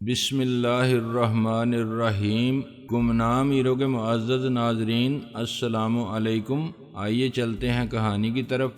بسم اللہ الرحمن الرحیم۔ گمنام ہیرو کے معزز ناظرین، السلام علیکم۔ آئیے چلتے ہیں کہانی کی طرف۔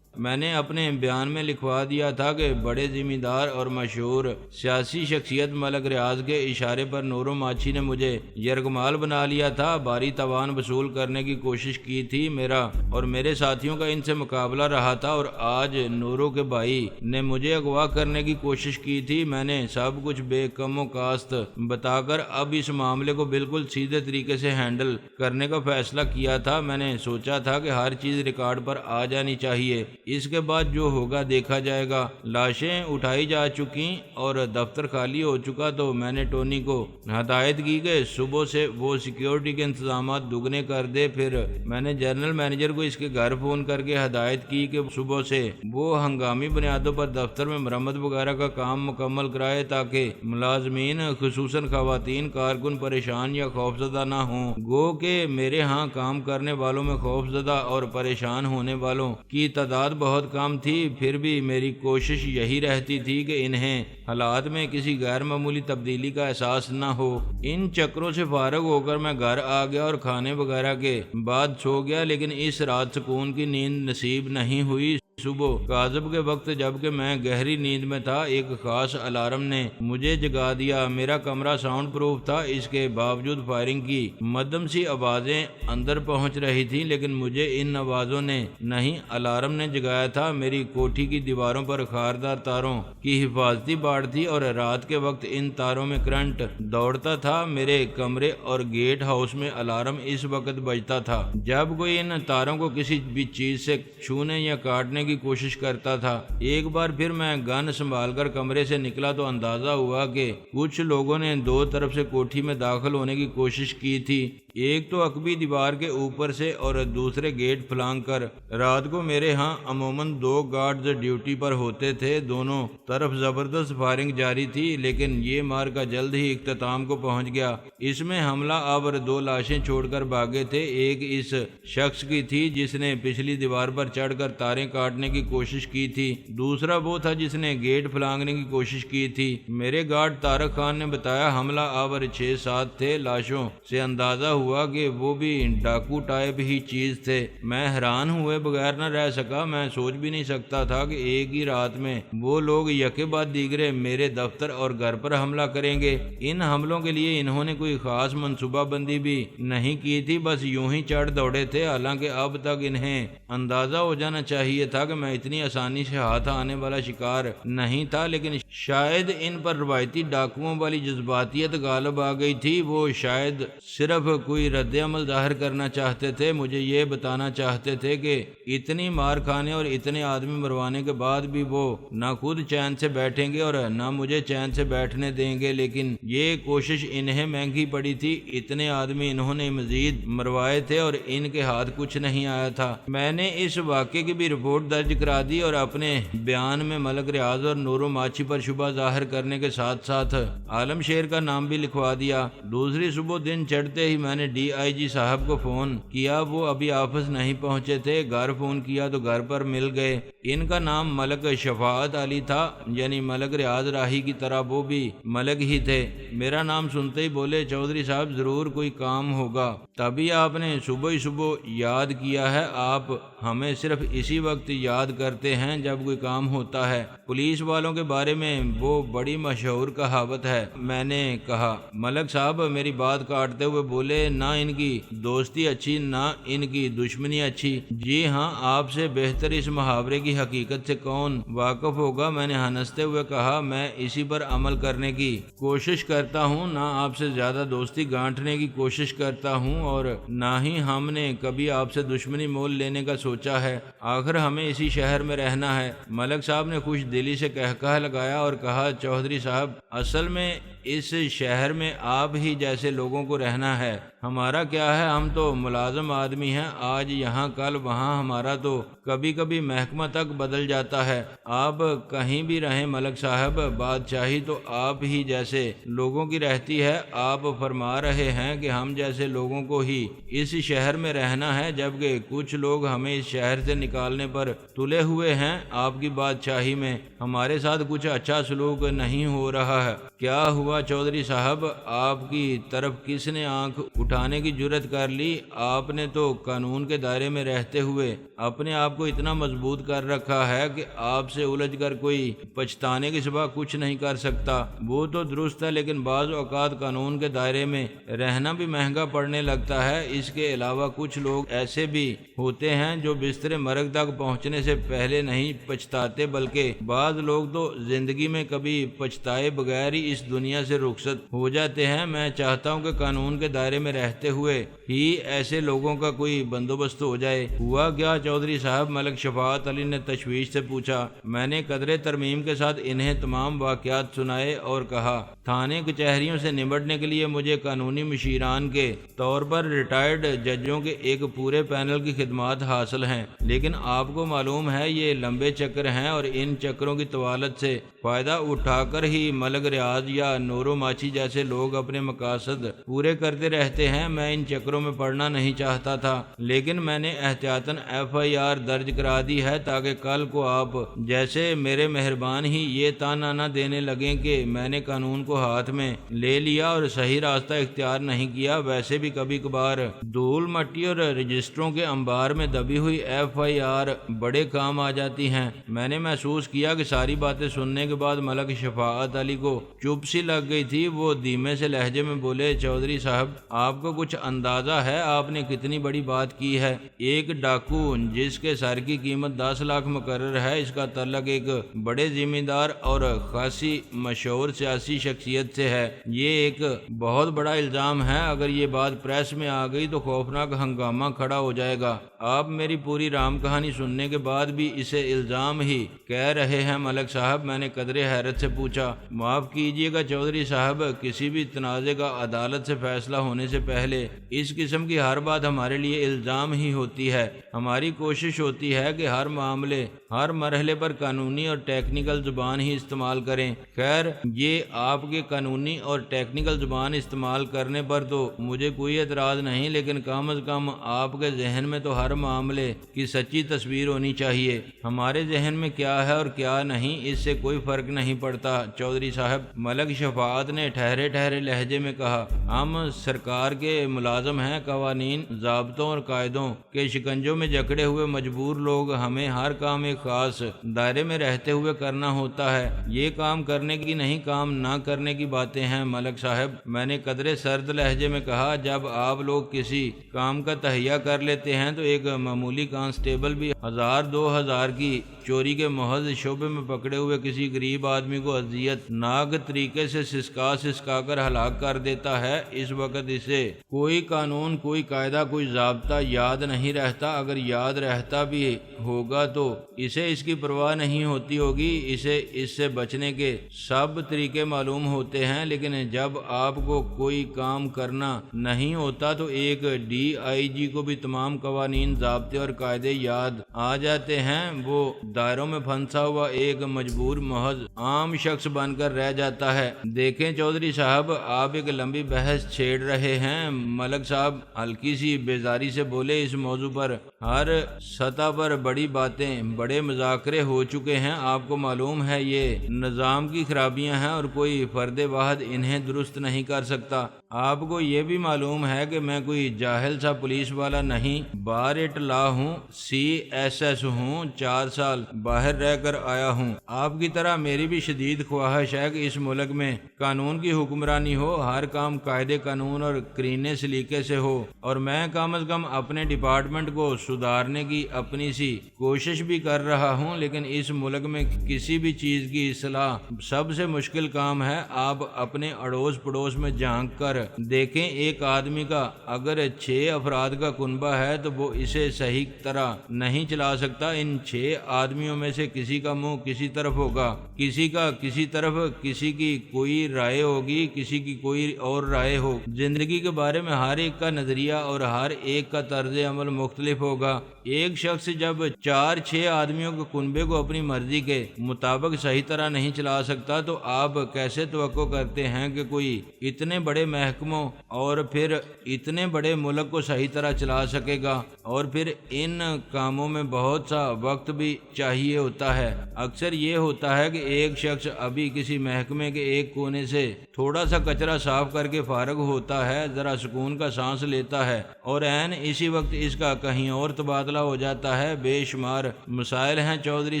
میں نے اپنے بیان میں لکھوا دیا تھا کہ بڑے ذمہ دار اور مشہور سیاسی شخصیت ملک ریاض کے اشارے پر نورو ماچھی نے مجھے یرغمال بنا لیا تھا۔ بھاری تاوان وصول کرنے کی کوشش کی تھی۔ میرا اور میرے ساتھیوں کا ان سے مقابلہ رہا تھا، اور آج نورو کے بھائی نے مجھے اغوا کرنے کی کوشش کی تھی۔ میں نے سب کچھ بے کم و کاست بتا کر اب اس معاملے کو بالکل سیدھے طریقے سے ہینڈل کرنے کا فیصلہ کیا تھا۔ میں نے سوچا تھا کہ ہر چیز ریکارڈ پر آ جانی چاہیے، اس کے بعد جو ہوگا دیکھا جائے گا۔ لاشیں اٹھائی جا چکی اور دفتر خالی ہو چکا تو میں نے ٹونی کو ہدایت کی کہ صبح سے وہ سیکیورٹی کے انتظامات دگنے کر دے۔ پھر میں نے جنرل مینیجر کو اس کے گھر فون کر کے ہدایت کی کہ صبح سے وہ ہنگامی بنیادوں پر دفتر میں مرمت وغیرہ کا کام مکمل کرائے، تاکہ ملازمین خصوصاً خواتین کارکن پریشان یا خوفزدہ نہ ہوں۔ گو کہ میرے ہاں کام کرنے والوں میں خوفزدہ اور پریشان ہونے والوں کی تعداد بہت کم تھی، پھر بھی میری کوشش یہی رہتی تھی کہ انہیں حالات میں کسی غیر معمولی تبدیلی کا احساس نہ ہو۔ ان چکروں سے فارغ ہو کر میں گھر آ گیا اور کھانے وغیرہ کے بعد سو گیا، لیکن اس رات سکون کی نیند نصیب نہیں ہوئی۔ صبح کاذب کے وقت جبکہ میں گہری نیند میں تھا، ایک خاص الارم نے مجھے جگا دیا۔ میرا کمرہ ساؤنڈ پروف تھا، اس کے باوجود فائرنگ کی مدھم سی آوازیں اندر پہنچ رہی تھیں، لیکن مجھے ان آوازوں نے نہیں، الارم نے جگایا تھا۔ میری کوٹھی کی دیواروں پر خاردار تاروں کی حفاظتی باڑ تھی اور رات کے وقت ان تاروں میں کرنٹ دوڑتا تھا۔ میرے کمرے اور گیٹ ہاؤس میں الارم اس وقت بجتا تھا جب کوئی ان تاروں کو کسی بھی چیز سے چھونے یا کاٹنے کی کوشش کرتا تھا۔ ایک بار پھر میں گن سنبھال کر کمرے سے نکلا تو اندازہ ہوا کہ کچھ لوگوں نے دو طرف سے کوٹھی میں داخل ہونے کی کوشش کی تھی، ایک تو عقبی دیوار کے اوپر سے اور دوسرے گیٹ پھلانگ کر۔ رات کو میرے ہاں عموماً 2 گارڈز ڈیوٹی پر ہوتے تھے، دونوں طرف زبردست فائرنگ جاری تھی، لیکن یہ مارکا جلد ہی اختتام کو پہنچ گیا۔ اس میں حملہ آور 2 لاشیں چھوڑ کر بھاگے تھے۔ ایک اس شخص کی تھی جس نے پچھلی دیوار پر چڑھ کر تاریں کاٹنے کی کوشش کی تھی، دوسرا وہ تھا جس نے گیٹ پھلانگنے کی کوشش کی تھی۔ میرے گارڈ طارق خان نے بتایا حملہ آور 6-7 تھے۔ لاشوں سے اندازہ ہوا کہ وہ بھی ڈاکو ٹائپ ہی چیز تھے۔ میں حیران ہوئے بغیر نہ رہ سکا۔ میں سوچ بھی نہیں سکتا تھا کہ ایک ہی رات میں وہ لوگ یکے بعد دیگرے میرے دفتر اور گھر پر حملہ کریں گے۔ ان حملوں کے لیے انہوں نے کوئی خاص منصوبہ بندی بھی نہیں کی تھی، بس یوں ہی چڑھ دوڑے تھے۔ حالانکہ اب تک انہیں اندازہ ہو جانا چاہیے تھا کہ میں اتنی آسانی سے ہاتھ آنے والا شکار نہیں تھا، لیکن شاید ان پر روایتی ڈاکوؤں والی جذباتیت غالب آ گئی تھی۔ وہ شاید صرف کوئی رد عمل ظاہر کرنا چاہتے تھے، مجھے یہ بتانا چاہتے تھے کہ اتنی مار کھانے اور اتنے آدمی مروانے کے بعد بھی وہ نہ خود چین سے بیٹھیں گے اور نہ مجھے چین سے بیٹھنے دیں گے۔ لیکن یہ کوشش انہیں مہنگی پڑی تھی۔ اتنے آدمی انہوں نے مزید مروائے تھے اور ان کے ہاتھ کچھ نہیں آیا تھا۔ میں نے اس واقعے کی بھی رپورٹ درج کرا دی اور اپنے بیان میں ملک ریاض اور نورو ماچھی پر شبہ ظاہر کرنے کے ساتھ ساتھ عالم شیر کا نام بھی لکھوا دیا۔ دوسری صبح دن چڑھتے ہی میں نے DIG صاحب کو فون کیا، وہ ابھی آفس نہیں پہنچے تھے۔ گھر فون کیا تو گھر پر مل گئے۔ ان کا نام ملک شفاعت علی تھا، یعنی ملک ریاض راہی کی طرح وہ بھی ملک ہی تھے۔ میرا نام سنتے ہی بولے چودھری صاحب ضرور کوئی کام ہوگا، تبھی آپ نے صبح ہی صبح یاد کیا ہے۔ آپ ہمیں صرف اسی وقت یاد کرتے ہیں جب کوئی کام ہوتا ہے۔ پولیس والوں کے بارے میں وہ بڑی مشہور کہاوت ہے۔ میں نے کہا ملک صاحب میری بات کاٹتے ہوئے بولے نہ ان کی دوستی اچھی نہ ان کی دشمنی اچھی۔ جی ہاں، آپ سے بہتر اس محاورے کی حقیقت سے کون واقف ہوگا؟ میں نے ہنستے ہوئے کہا میں اسی پر عمل کرنے کی کوشش کرتا ہوں، نہ آپ سے زیادہ دوستی گانٹھنے کی کوشش کرتا ہوں اور نہ ہی ہم نے کبھی آپ سے دشمنی مول لینے کا سوچا ہے۔ آخر ہمیں اسی شہر میں رہنا ہے۔ ملک صاحب نے خوش دلی سے کہکہا لگایا اور کہا چودھری صاحب اصل میں اس شہر میں آپ ہی جیسے لوگوں کو رہنا ہے، ہمارا کیا ہے، ہم تو ملازم آدمی ہیں، آج یہاں کل وہاں، ہمارا تو کبھی کبھی محکمہ تک بدل جاتا ہے۔ آپ کہیں بھی رہیں ملک صاحب، بادشاہی تو آپ ہی جیسے لوگوں کی رہتی ہے۔ آپ فرما رہے ہیں کہ ہم جیسے لوگوں کو ہی اس شہر میں رہنا ہے، جبکہ کچھ لوگ ہمیں اس شہر سے نکالنے پر تلے ہوئے ہیں۔ آپ کی بادشاہی میں ہمارے ساتھ کچھ اچھا سلوک نہیں ہو رہا ہے۔ کیا ہوا چودھری صاحب، آپ کی طرف کس نے آنکھ اٹھانے کی جرت کر لی؟ آپ نے تو قانون کے دائرے میں رہتے ہوئے اپنے آپ کو اتنا مضبوط کر رکھا ہے کہ آپ سے الجھ کر کوئی پچھتانے کے سوا کچھ نہیں کر سکتا۔ وہ تو درست ہے، لیکن بعض اوقات قانون کے دائرے میں رہنا بھی مہنگا پڑنے لگتا ہے۔ اس کے علاوہ کچھ لوگ ایسے بھی ہوتے ہیں جو بستر مرگ تک پہنچنے سے پہلے نہیں پچھتاتے، بلکہ بعض لوگ تو زندگی میں کبھی پچھتائے بغیر ہی اس دنیا سے رخصت ہو جاتے ہیں۔ میں چاہتا ہوں کہ قانون کے دائرے میں رہتے ہوئے ہی ایسے لوگوں کا کوئی بندوبست ہو جائے۔ ہوا کیا چودھری صاحب؟ ملک شفاعت علی نے تشویش سے پوچھا۔ میں نے قدرے ترمیم کے ساتھ انہیں تمام واقعات سنائے اور کہا، تھانے کچہریوں سے نمٹنے کے لیے مجھے قانونی مشیران کے طور پر ریٹائرڈ ججوں کے ایک پورے پینل کی خدمات حاصل ہیں، لیکن آپ کو معلوم ہے یہ لمبے چکر ہیں، اور ان چکروں کی طوالت سے فائدہ اٹھا کر ہی ملک ریاض یا نورو ماچھی جیسے لوگ اپنے مقاصد پورے کرتے رہتے ہیں۔ میں ان چکروں میں پڑنا نہیں چاہتا تھا، لیکن میں نے احتیاطاً FIR درج کرا دی ہے تاکہ کل کو آپ جیسے میرے مہربان ہی یہ تانا نہ دینے لگیں کہ میں نے قانون کو ہاتھ میں لے لیا اور صحیح راستہ اختیار نہیں کیا۔ ویسے بھی کبھی کبھار دھول مٹی اور رجسٹروں کے انبار میں دبی ہوئی FIR بڑے کام آ جاتی ہیں۔ میں نے محسوس کیا کہ ساری باتیں سننے کے بعد ملک شفاعت علی کو چپ سی لگ گئی تھی۔ وہ دھیمے سے لہجے میں بولے، چودھری صاحب آپ کو کچھ اندازہ ہے آپ نے کتنی بڑی بات کی ہے؟ ایک ڈاکو جس کے سر کی قیمت 10 لاکھ مقرر ہے، اس کا تعلق ایک بڑے ذمہ دار اور خاصی مشہور سیاسی شخصیت سے ہے۔ یہ ایک بہت بڑا الزام ہے، اگر یہ بات پریس میں آ گئی تو خوفناک ہنگامہ کھڑا ہو جائے گا۔ آپ میری پوری رام کہانی سننے کے بعد بھی اسے الزام ہی کہہ رہے ہیں ملک صاحب؟ میں نے قدرے حیرت سے پوچھا۔ معاف کیجیے گا چودھری صاحب، کسی بھی تنازع کا عدالت سے فیصلہ ہونے سے پہلے اس قسم کی ہر بات ہمارے لیے الزام ہی ہوتی ہے۔ ہماری کوشش ہوتی ہے کہ ہر معاملے ہر مرحلے پر قانونی اور ٹیکنیکل زبان ہی استعمال کریں۔ خیر، یہ آپ کے قانونی اور ٹیکنیکل زبان استعمال کرنے پر تو مجھے کوئی اعتراض نہیں، لیکن کم از کم آپ کے ذہن میں تو ہر معاملے کی سچی تصویر ہونی چاہیے۔ ہمارے ذہن میں کیا ہے اور کیا نہیں، اس سے کوئی فرق نہیں پڑتا چودھری صاحب، ملک شفاعت نے ٹھہرے ٹھہرے لہجے میں کہا۔ ہم سرکار کے ملازم ہیں، قوانین، ضابطوں اور قاعدوں کے شکنجوں میں جکڑے ہوئے مجبور لوگ، ہمیں ہر کام ایک خاص دائرے میں رہتے ہوئے کرنا ہوتا ہے۔ یہ کام کرنے کی نہیں، کام نہ کرنے کی باتیں ہیں ملک صاحب، میں نے قدرے سرد لہجے میں کہا۔ جب آپ لوگ کسی کام کا تہیہ کر لیتے ہیں تو ایک معمولی کانسٹیبل بھی 1000-2000 کی چوری کے محض شعبے میں پکڑے ہوئے کسی غریب آدمی کو اذیت ناک طریقے سے سسکا کر ہلاک کر دیتا ہے۔ اس وقت اسے کوئی قانون، کوئی قاعدہ، کوئی ضابطہ یاد نہیں رہتا۔ اگر یاد رہتا بھی ہوگا تو اسے اس کی پرواہ نہیں ہوتی ہوگی، اسے اس سے بچنے کے سب طریقے معلوم ہوتے ہیں۔ لیکن جب آپ کو کوئی کام کرنا نہیں ہوتا تو ایک DIG کو بھی تمام قوانین، ضابطے اور قاعدے یاد آ جاتے ہیں۔ وہ دائروں میں پھنسا ہوا ایک مجبور محض عام شخص بن کر رہ جاتا ہے۔ دیکھیں چودھری صاحب، آپ ایک لمبی بحث چھیڑ رہے ہیں۔ ملک صاحب ہلکی سی بیزاری سے بولے، اس موضوع پر ہر سطح پر بڑی باتیں، بڑے مذاکرے ہو چکے ہیں۔ آپ کو معلوم ہے یہ نظام کی خرابیاں ہیں اور کوئی فرد واحد انہیں درست نہیں کر سکتا۔ آپ کو یہ بھی معلوم ہے کہ میں کوئی جاہل سا پولیس والا نہیں، بار اٹلا ہوں، CSS ہوں، 4 سال باہر رہ کر آیا ہوں۔ آپ کی طرح میری بھی شدید خواہش ہے کہ اس ملک میں قانون کی حکمرانی ہو، ہر کام قاعدے قانون اور قرینہ سلیقے سے ہو، اور میں کم از کم اپنے ڈپارٹمنٹ کو سدھارنے کی اپنی سی کوشش بھی کر رہا ہوں۔ لیکن اس ملک میں کسی بھی چیز کی اصلاح سب سے مشکل کام ہے۔ آپ اپنے اڑوس پڑوس میں جھانک کر دیکھیں ایک آدمی کا اگر 6 افراد کا کنبہ ہے تو وہ اسے صحیح طرح نہیں چلا سکتا۔ ان 6 آدمیوں میں سے کسی کا منہ کسی طرف ہوگا، کسی کا کسی طرف، کسی کی کوئی رائے ہوگی، کسی کی کوئی اور رائے ہو۔ زندگی کے بارے میں ہر ایک کا نظریہ اور ہر ایک کا طرز عمل مختلف ہوگا۔ ایک شخص جب 4-6 آدمیوں کے کنبے کو اپنی مرضی کے مطابق صحیح طرح نہیں چلا سکتا تو آپ کیسے توقع کرتے ہیں کہ کوئی اتنے بڑے محکموں اور پھر اتنے بڑے ملک کو صحیح طرح چلا سکے گا؟ اور پھر ان کاموں میں بہت سا وقت بھی چاہیے ہوتا ہے۔ اکثر یہ ہوتا ہے کہ ایک شخص ابھی کسی محکمے کے ایک کونے سے تھوڑا سا کچرا صاف کر کے فارغ ہوتا ہے، ذرا سکون کا سانس لیتا ہے، اور عین اسی وقت اس کا کہیں اور تبادلہ ہو جاتا ہے۔ بے شمار مسائل ہیں چودھری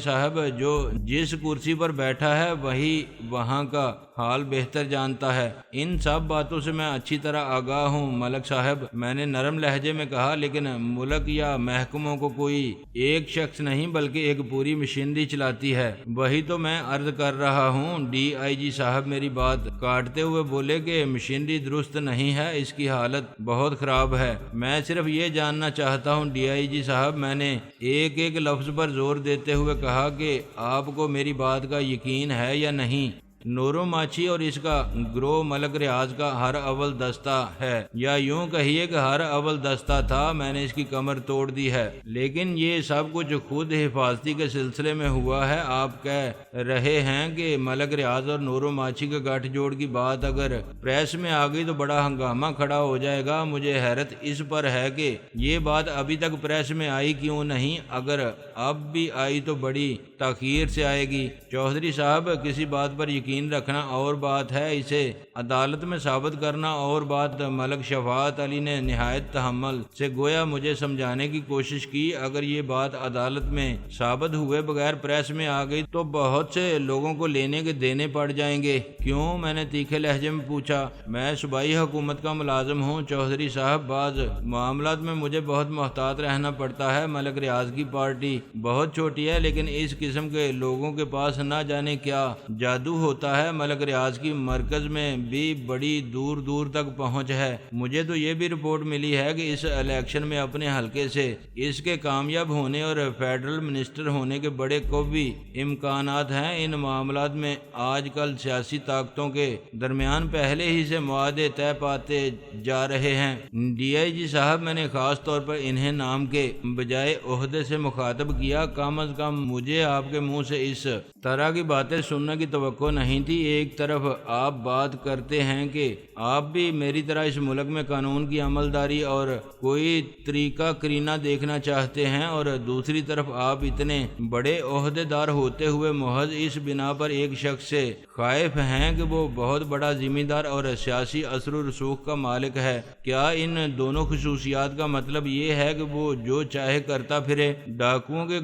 صاحب، جو جس کرسی پر بیٹھا ہے وہی وہاں کا حال بہتر جانتا ہے۔ ان سب باتوں سے میں اچھی طرح آگاہ ہوں ملک صاحب، میں نے نرم لہجے میں کہا، لیکن ملک یا محکموں کو کوئی ایک شخص نہیں بلکہ ایک پوری مشینری چلاتی ہے۔ وہی تو میں عرض کر رہا ہوں۔ ڈی آئی جی صاحب میری بات کاٹتے ہوئے بولے کہ مشینری درست نہیں ہے، اس کی حالت بہت خراب ہے۔ میں صرف یہ جاننا چاہتا ہوں ڈی آئی جی صاحب، میں نے ایک ایک لفظ پر زور دیتے ہوئے کہا کہ آپ کو میری بات کا یقین ہے یا نہیں؟ نورو ماچھی اور اس کا گروہ ملک ریاض کا ہر اول دستہ ہے، یا یوں کہیے کہ ہر اول دستہ تھا۔ میں نے اس کی کمر توڑ دی ہے، لیکن یہ سب کچھ خود حفاظتی کے سلسلے میں ہوا ہے۔ آپ کہہ رہے ہیں کہ ملک ریاض اور نورو ماچھی کے گٹھ جوڑ کی بات اگر پریس میں آ گئی تو بڑا ہنگامہ کھڑا ہو جائے گا۔ مجھے حیرت اس پر ہے کہ یہ بات ابھی تک پریس میں آئی کیوں نہیں؟ اگر اب بھی آئی تو بڑی تاخیر سے آئے گی۔ چودھری صاحب، کسی بات پر یقین رکھنا اور بات ہے، اسے عدالت میں ثابت کرنا اور بات۔ ملک شفاعت علی نے نہایت تحمل سے گویا مجھے سمجھانے کی کوشش کی۔ اگر یہ بات عدالت میں ثابت ہوئے بغیر پریس میں آ گئی تو بہت سے لوگوں کو لینے کے دینے پڑ جائیں گے۔ کیوں؟ میں نے تیکھے لہجے میں پوچھا۔ میں صوبائی حکومت کا ملازم ہوں چودھری صاحب، بعض معاملات میں مجھے بہت محتاط رہنا پڑتا ہے۔ ملک ریاض کی پارٹی بہت چھوٹی ہے، لیکن اس قسم کے لوگوں کے پاس نہ جانے کیا جادو ہوتا ہے۔ ملک ریاض کی مرکز میں بھی بڑی دور دور تک پہنچ ہے۔ مجھے تو یہ بھی رپورٹ ملی ہے کہ اس الیکشن میں اپنے حلقے سے اس کے کامیاب ہونے اور فیڈرل منسٹر ہونے کے بڑے قوی امکانات ہیں۔ ان معاملات میں آج کل سیاسی طاقتوں کے درمیان پہلے ہی سے معاہدے طے پاتے جا رہے ہیں۔ ڈی آئی جی صاحب، میں نے خاص طور پر انہیں نام کے بجائے عہدے سے مخاطب کیا۔ کم از کم مجھے آپ کے منہ سے اس طرح کی باتیں سننے کی توقع نہیں تھی۔ ایک طرف آپ بات کرتے ہیں کہ آپ بھی میری طرح اس ملک میں قانون کی عملداری اور کوئی طریقہ کرینہ دیکھنا چاہتے ہیں، اور دوسری طرف آپ اتنے بڑے عہدے دار ہوتے ہوئے محض اس بنا پر ایک شخص سے خائف ہیں کہ وہ بہت بڑا ذمہ دار اور سیاسی اثر و رسوخ کا مالک ہے۔ کیا ان دونوں خصوصیات کا مطلب یہ ہے کہ وہ جو چاہے کرتا پھرے، ڈاکوؤں کے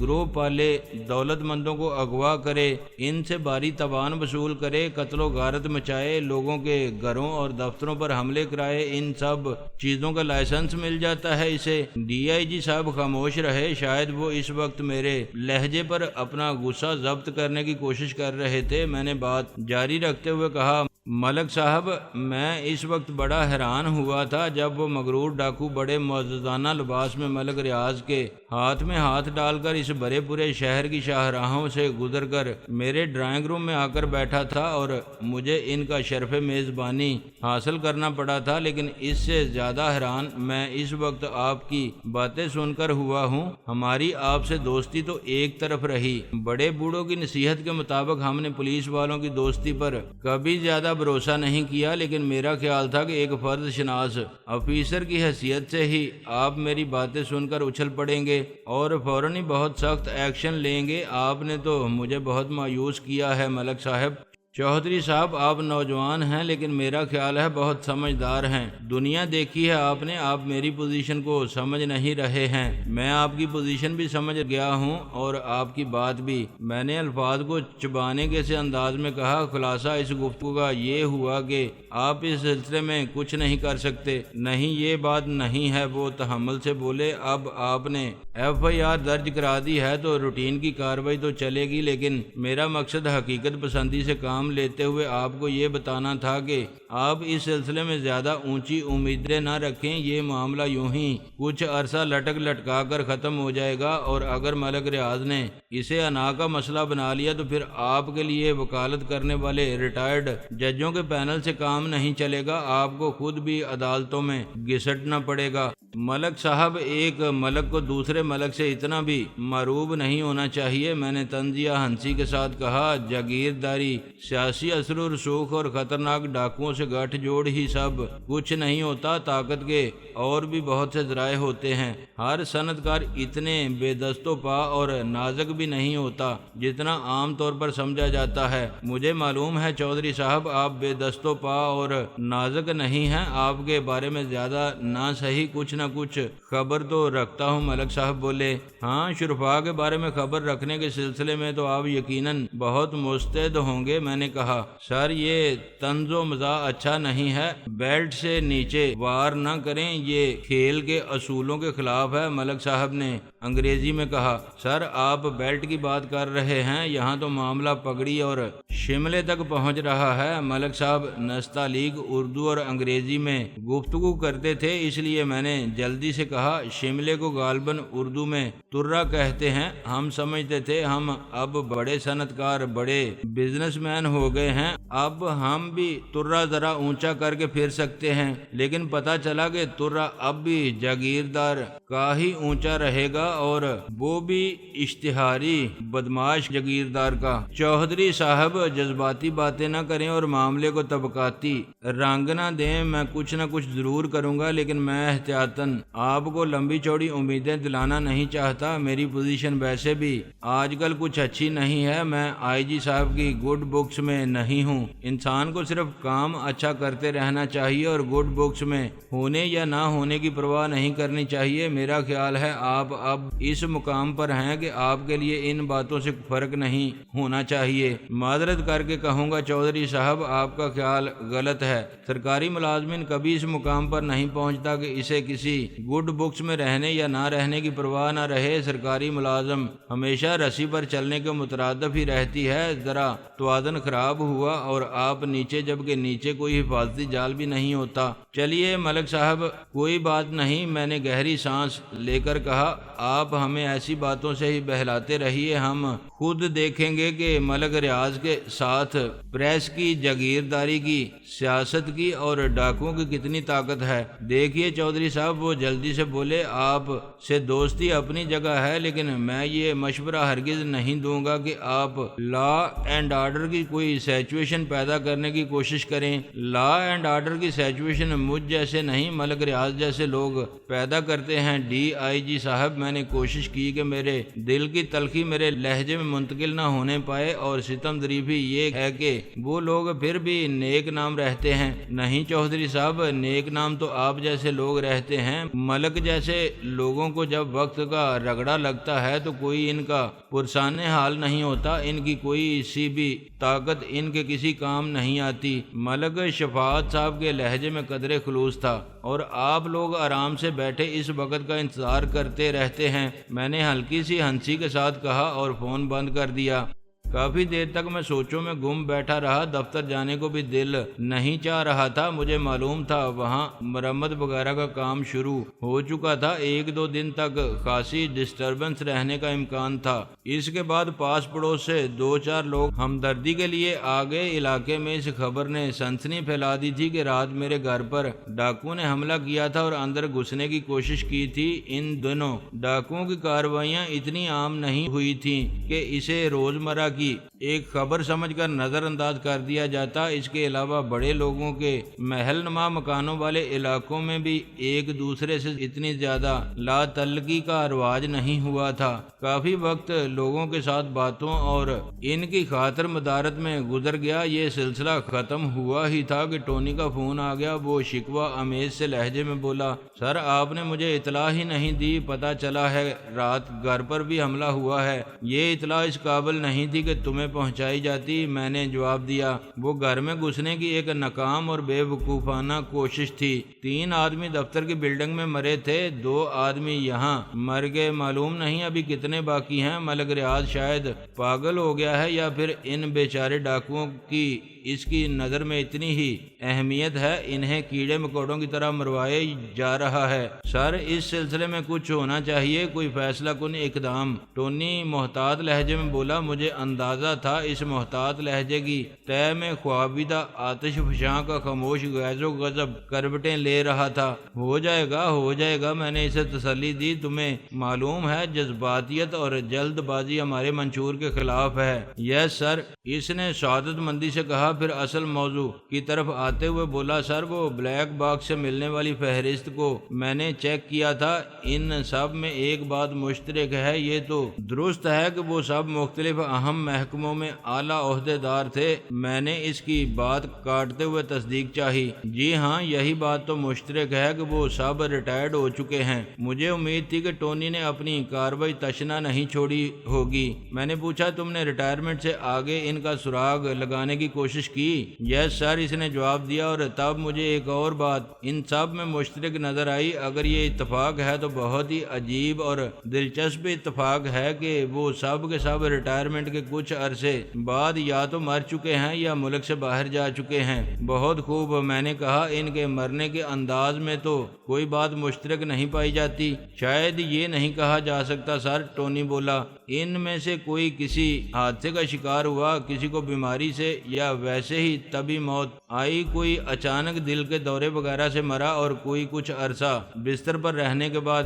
گروہ پالے، دولت مندوں کو اغوا کرے، ان سے بھاری تاوان وصول کرے، قتل و غارت مچائے، لوگوں کے گھروں اور دفتروں پر حملے کرائے، ان سب چیزوں کا لائسنس مل جاتا ہے اسے؟ ڈی آئی جی صاحب خاموش رہے۔ شاید وہ اس وقت میرے لہجے پر اپنا غصہ ضبط کرنے کی کوشش کر رہے تھے۔ میں نے بات جاری رکھتے ہوئے کہا، ملک صاحب، میں اس وقت بڑا حیران ہوا تھا جب وہ مغرور ڈاکو بڑے معززانہ لباس میں ملک ریاض کے ہاتھ میں ہاتھ ڈال کر اس بڑے پورے شہر کی شاہراہوں سے گزر کر میرے ڈرائنگ روم میں آ کر بیٹھا تھا، اور مجھے ان کا شرف میزبانی حاصل کرنا پڑا تھا۔ لیکن اس سے زیادہ حیران میں اس وقت آپ کی باتیں سن کر ہوا ہوں۔ ہماری آپ سے دوستی تو ایک طرف رہی، بڑے بوڑھوں کی نصیحت کے مطابق ہم نے پولیس والوں کی دوستی پر کبھی زیادہ بھروسہ نہیں کیا، لیکن میرا خیال تھا کہ ایک فرد شناس آفیسر کی حیثیت سے ہی آپ میری باتیں سن کر اچھل پڑیں گے اور فوراً ہی بہت سخت ایکشن لیں گے۔ آپ نے تو مجھے بہت مایوس کیا ہے ملک صاحب۔ چودھری صاحب، آپ نوجوان ہیں لیکن میرا خیال ہے بہت سمجھدار ہیں۔ دنیا دیکھی ہے آپ نے، آپ میری پوزیشن کو سمجھ نہیں رہے ہیں۔ میں آپ کی پوزیشن بھی سمجھ گیا ہوں اور آپ کی بات بھی۔ میں نے الفاظ کو چبانے کے سے انداز میں کہا، خلاصہ اس گفتگو کا یہ ہوا کہ آپ اس سلسلے میں کچھ نہیں کر سکتے۔ نہیں، یہ بات نہیں ہے۔ وہ تحمل سے بولے، اب آپ نے ایف آئی آر درج کرا دی ہے تو روٹین کی کارروائی تو چلے گی، لیکن میرا مقصد حقیقت پسندی سے کام انتقام لیتے ہوئے آپ کو یہ بتانا تھا کہ آپ اس سلسلے میں زیادہ اونچی امیدیں نہ رکھیں، یہ معاملہ یوں ہی کچھ عرصہ لٹکا کر ختم ہو جائے گا، اور اگر ملک ریاض نے اسے انا کا مسئلہ بنا لیا تو پھر آپ کے لیے وکالت کرنے والے ریٹائرڈ ججوں کے پینل سے کام نہیں چلے گا، آپ کو خود بھی عدالتوں میں گھسٹنا پڑے گا۔ ملک صاحب، ایک ملک کو دوسرے ملک سے اتنا بھی مروب نہیں ہونا چاہیے۔ میں نے تنزیہ ہنسی کے ساتھ کہا، جاگیرداری، سیاسی اثر و رسوخ اور خطرناک ڈاکوؤں سے گٹھ جوڑ ہی سب کچھ نہیں ہوتا، طاقت کے اور بھی بہت سے ذرائع ہوتے ہیں۔ ہر صنعت کار اتنے بے دست و پا اور نازک بھی نہیں ہوتا جتنا عام طور پر سمجھا جاتا ہے۔ مجھے معلوم ہے چودھری صاحب، آپ بے دست و پا اور نازک نہیں ہیں، آپ کے بارے میں زیادہ نہ صحیح کچھ نہ کچھ خبر تو رکھتا ہوں۔ ملک صاحب بولے، ہاں، شرفاء کے بارے میں خبر رکھنے کے سلسلے میں تو آپ یقیناً بہت مستعد ہوں گے۔ میں نے کہا، سر، یہ طنز و مزاح اچھا نہیں ہے، بیلٹ سے نیچے وار نہ کریں، یہ کھیل کے اصولوں کے خلاف ہے۔ ملک صاحب نے انگریزی میں کہا، سر، آپ بیلٹ کی بات کر رہے ہیں، یہاں تو معاملہ پگڑی اور شملے تک پہنچ رہا ہے۔ ملک صاحب نستعلیق اردو اور انگریزی میں گفتگو کرتے تھے، اس لیے میں نے جلدی سے کہا، شملے کو غالباً اردو میں ترا کہتے ہیں، ہم سمجھتے تھے ہم اب بڑے صنعت کار، بڑے بزنس مین ہو گئے ہیں، اب ہم بھی ترا ذرا اونچا کر کے پھر سکتے ہیں، لیکن پتہ چلا کہ ترا اب بھی جاگیردار کا ہی اونچا رہے گا، اور وہ بھی اشتہاری بدماش جاگیردار کا۔ چودھری صاحب، جذباتی باتیں نہ کریں اور معاملے کو طبقاتی رنگ نہ دیں، میں کچھ نہ کچھ ضرور کروں گا، لیکن میں احتیاطاً آپ کو لمبی چوڑی امیدیں دلانا نہیں چاہتا۔ میری پوزیشن ویسے بھی آج کل کچھ اچھی نہیں ہے، میں آئی جی صاحب کی گڈ بکس میں نہیں ہوں۔ انسان کو صرف کام اچھا کرتے رہنا چاہیے اور گڈ بکس میں ہونے یا نہ ہونے کی پرواہ نہیں کرنی چاہیے۔ میرا خیال ہے آپ اب اس مقام پر ہیں کہ آپ کے لیے ان باتوں سے فرق نہیں ہونا چاہیے۔ معذرت کر کے کہوں گا چودھری صاحب، آپ کا خیال غلط ہے۔ سرکاری ملازمین کبھی اس مقام پر نہیں پہنچتا کہ اسے کسی گڈ بکس میں رہنے یا نہ رہنے کی پرواہ نہ رہے۔ سرکاری ملازم ہمیشہ رسی پر چلنے کے مترادف ہی رہتی ہے۔ ذرا توازن خراب ہوا اور آپ نیچے، جبکہ نیچے کوئی حفاظتی جال بھی نہیں ہوتا۔ چلیے ملک صاحب، کوئی بات نہیں، میں نے گہری سانس لے کر کہا، آپ ہمیں ایسی باتوں سے ہی بہلاتے رہیے، ہم خود دیکھیں گے کہ ملک ریاض کے ساتھ پریس کی، جاگیرداری کی، سیاست کی اور ڈاکوؤں کی کتنی طاقت ہے۔ دیکھیے چودھری صاحب، وہ جلدی سے بولے، آپ سے دوستی اپنی جگہ ہے، لیکن میں یہ مشورہ ہرگز نہیں دوں گا کہ آپ لا اینڈ آرڈر کی کوئی سچویشن پیدا کرنے کی کوشش کریں۔ لا اینڈ آرڈر کی سچویشن مجھ جیسے نہیں، ملک ریاض جیسے لوگ پیدا کرتے ہیں۔ ڈی آئی جی صاحب، میں نے کوشش کی کہ میرے دل کی تلخی میرے لہجے میں منتقل نہ ہونے پائے، اور ستم ظریفی یہ ہے کہ وہ لوگ پھر بھی نیک نام رہتے ہیں۔ نہیں چودھری صاحب، نیک نام تو آپ جیسے لوگ رہتے ہیں۔ ملک جیسے لوگوں کو جب وقت کا رگڑا لگتا ہے تو کوئی ان کا پرسان حال نہیں ہوتا، ان کی کوئی سی بھی طاقت ان کے کسی کام نہیں آتی۔ ملک شفاعت صاحب کے لہجے میں قدرے خلوص تھا، اور آپ لوگ آرام سے بیٹھے اس وقت کا انتظار کرتے رہتے ہیں۔ میں نے ہلکی سی ہنسی کے ساتھ کہا اور فون بند کر دیا۔ کافی دیر تک میں سوچوں میں گم بیٹھا رہا، دفتر جانے کو بھی دل نہیں چاہ رہا تھا۔ مجھے معلوم تھا وہاں مرمت وغیرہ کا کام شروع ہو چکا تھا، ایک دو دن تک خاصی ڈسٹربنس رہنے کا امکان تھا۔ اس کے بعد پاس پڑوس سے دو چار لوگ ہمدردی کے لیے آ گئے۔ علاقے میں اس خبر نے سنسنی پھیلا دی تھی کہ رات میرے گھر پر ڈاکوؤں نے حملہ کیا تھا اور اندر گھسنے کی کوشش کی تھی۔ ان دنوں ڈاکوؤں کی کارروائیاں اتنی عام نہیں ہوئی تھیں کہ اسے روزمرہ کی ایک خبر سمجھ کر نظر انداز کر دیا جاتا۔ اس کے علاوہ بڑے لوگوں کے محل نما مکانوں والے علاقوں میں بھی ایک دوسرے سے اتنی زیادہ لا تعلقی کا رواج نہیں ہوا تھا۔ کافی وقت لوگوں کے ساتھ باتوں اور ان کی خاطر مدارت میں گزر گیا۔ یہ سلسلہ ختم ہوا ہی تھا کہ ٹونی کا فون آ گیا۔ وہ شکوہ امیز سے لہجے میں بولا، سر، آپ نے مجھے اطلاع ہی نہیں دی، پتہ چلا ہے رات گھر پر بھی حملہ ہوا ہے۔ یہ اطلاع اس قابل نہیں تھی کہ کہ تمہیں پہنچائی جاتی؟ میں نے جواب دیا وہ گھر میں گھسنے کی ایک ناکام اور بے وقوفانہ کوشش تھی۔ 3 آدمی دفتر کی بلڈنگ میں مرے تھے، 2 آدمی یہاں مر گئے، معلوم نہیں ابھی کتنے باقی ہیں۔ ملک ریاض شاید پاگل ہو گیا ہے یا پھر ان بیچارے ڈاکوؤں کی اس کی نظر میں اتنی ہی اہمیت ہے، انہیں کیڑے مکوڑوں کی طرح مروایا جا رہا ہے۔ سر، اس سلسلے میں کچھ ہونا چاہیے، کوئی فیصلہ کن اقدام۔ ٹونی محتاط لہجے میں بولا۔ مجھے اندازہ تھا اس محتاط لہجے کی تہ میں خوابیدہ آتش فشاں کا خاموش غیظ و غضب کروٹیں لے رہا تھا۔ ہو جائے گا، میں نے اسے تسلی دی۔ تمہیں معلوم ہے جذباتیت اور جلد بازی ہمارے منشور کے خلاف ہے۔ یس سر، اس نے سعادت مندی سے کہا، پھر اصل موضوع کی طرف آتے ہوئے بولا، سر وہ بلیک باکس سے ملنے والی فہرست کو میں نے چیک کیا تھا، ان سب میں ایک بات مشترک ہے۔ یہ تو درست ہے کہ وہ سب مختلف اہم محکموں میں اعلیٰ عہدے دار تھے۔ میں نے اس کی بات کاٹتے ہوئے تصدیق چاہی۔ جی ہاں، یہی بات تو مشترک ہے کہ وہ سب ریٹائرڈ ہو چکے ہیں۔ مجھے امید تھی کہ ٹونی نے اپنی کارروائی تشنا نہیں چھوڑی ہوگی۔ میں نے پوچھا، تم نے ریٹائرمنٹ سے آگے ان کا سراغ لگانے کی کوشش کی؟ یس سر، اس نے جواب دیا، اور تب مجھے ایک اور بات ان سب میں مشترک نظر آئی۔ اگر یہ اتفاق ہے تو بہت ہی عجیب اور دلچسپ اتفاق ہے کہ وہ سب کے سب ریٹائرمنٹ کے کچھ عرصے بعد یا تو مر چکے ہیں یا ملک سے باہر جا چکے ہیں۔ بہت خوب، میں نے کہا، ان کے مرنے کے انداز میں تو کوئی بات مشترک نہیں پائی جاتی۔ شاید یہ نہیں کہا جا سکتا سر، ٹونی بولا۔ ان میں سے کوئی کسی حادثے کا شکار ہوا، کسی کو بیماری سے یا ویسے ہی طبی موت آئی، کوئی اچانک دل کے دورے وغیرہ سے مرا، اور کوئی کچھ عرصہ بستر پر رہنے کے بعد